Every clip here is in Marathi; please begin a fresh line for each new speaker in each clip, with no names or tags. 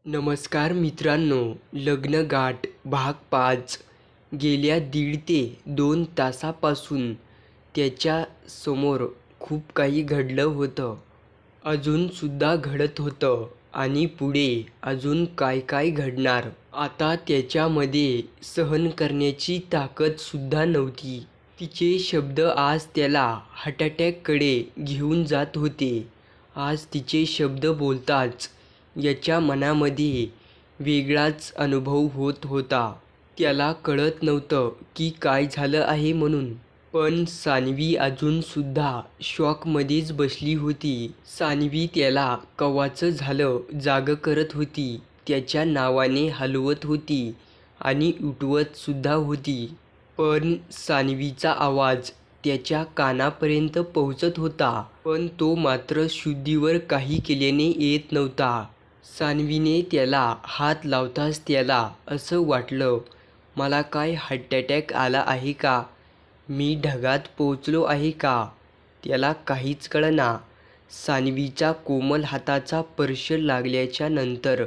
नमस्कार मित्रांनो, लग्नगाठ भाग 5. गेल्या 1.5 ते 2 तासापासून त्याच्या समोर खूप काही घडलं होतं. अजूनसुद्धा घडत होतं आणि पुढे अजून काय काय घडणार. आता त्याच्यामध्ये सहन करण्याची ताकदसुद्धा नव्हती. तिचे शब्द आज त्याला हार्ट अटॅककडे घेऊन जात होते. आज तिचे शब्द बोलताच याच्या मनामध्ये वेगळाच अनुभव होत होता. त्याला कळत नव्हतं की काय झालं आहे म्हणून. पण सान्वी अजूनसुद्धा शॉकमध्येच बसली होती. सान्वी त्याला केव्हाचं झालं जागं करत होती. त्याच्या नावाने हलवत होती आणि उठवतसुद्धा होती. पण सान्वीचा आवाज त्याच्या कानापर्यंत पोहोचत होता. पण तो मात्र शुद्धीवर काही केल्याने येत नव्हता. सान्वीने त्याला हात लावताच त्याला असं वाटलं, मला काय हार्ट अटॅक आला आहे का? मी ढगात पोचलो आहे का? त्याला काहीच कळेना. सान्वीचा कोमल हाताचा स्पर्श लागल्याच्या नंतर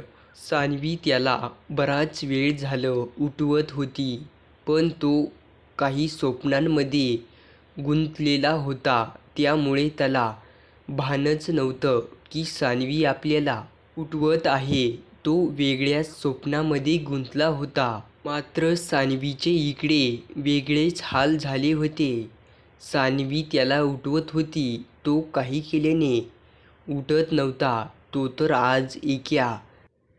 सान्वी त्याला बराच वेळ झालं उठवत होती. पण तो काही स्वप्नांमध्ये गुंतलेला होता. त्यामुळे त्याला भानच नव्हतं की सान्वी आपल्याला उठवत आहे. तो वेगळ्याच स्वप्नामध्ये गुंतला होता. मात्र सान्वीचे इकडे वेगळेच हाल झाले होते. सान्वी त्याला उठवत होती. तो काही केल्याने उठत नव्हता. तो तर आज एका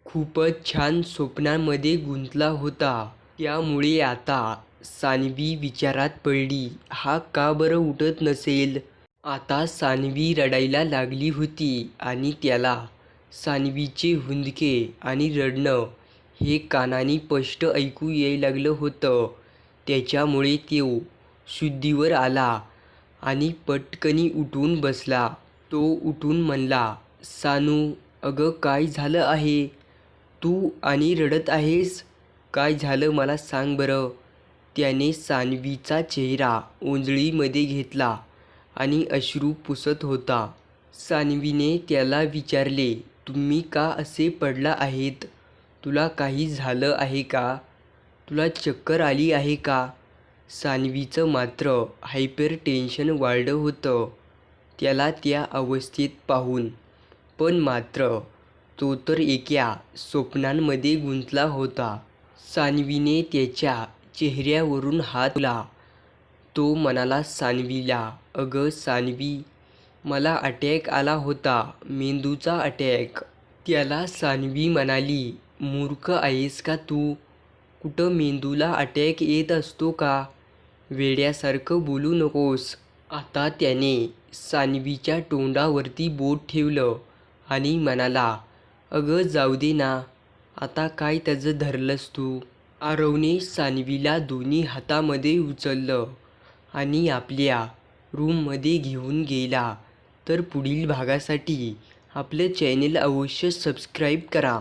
खूपच छान स्वप्नामध्ये गुंतला होता. त्यामुळे आता सान्वी विचारात पडली, हा का बरं उठत नसेल? आता सान्वी रडायला लागली होती आणि त्याला सान्वीचे हुंदके आणि रडणं हे कानांनी स्पष्ट ऐकू यायला लागलं होतं. त्याच्यामुळे तो शुद्धीवर आला आणि पटकनी उठून बसला. तो उठून म्हणला, सानू, अगं काय झालं आहे? तू आणि रडत आहेस? काय झालं मला सांग बरं. त्याने सान्वीचा चेहरा ओंजळीमध्ये घेतला आणि अश्रू पुसत होता. सान्वीने त्याला विचारले, तुम्ही का असे पडला आहेत? तुला काही झालं आहे का? तुला चक्कर आली आहे का? सान्वीचं मात्र हायपर टेन्शन वाढलं होतं त्याला त्या अवस्थेत पाहून. पण मात्र तो तर एका स्वप्नांमध्ये गुंतला होता. सान्वीने त्याच्या चेहऱ्यावरून हात फिरवला. तो म्हणाला सान्वीला, अगं सान्वी, मला अटॅक आला होता, मेंदूचा अटॅक. त्याला सान्वी म्हणाली, मूर्ख आहेस का तू? कुठं मेंदूला अटॅक येत असतो का? वेड्यासारखं बोलू नकोस. आता त्याने सान्वीच्या तोंडावरती बोट ठेवलं आणि म्हणाला, अगं जाऊ दे ना, आता काय त्याचं धरलंस तू? आरवने सान्वीला दोन्ही हातामध्ये उचललं आणि आपल्या रूममध्ये घेऊन गेला. तर पुढील भागासाठी आपलं चॅनेल अवश्य सबस्क्राईब करा.